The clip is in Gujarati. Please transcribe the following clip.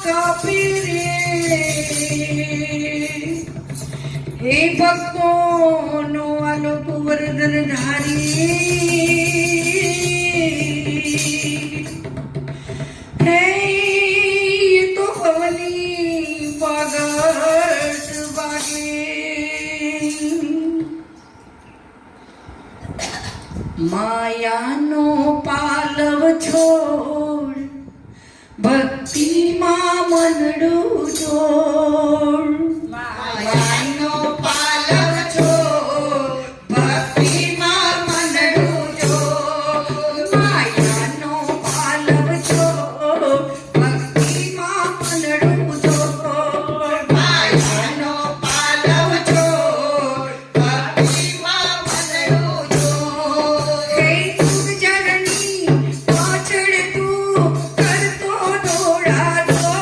કાપે રે હે ભક્તોનો આલોક વરદન ધારી હે તો હવની પાગટ વાગે માયાનો પાલવ છોડ ભક્તિમાં મનડું જોડ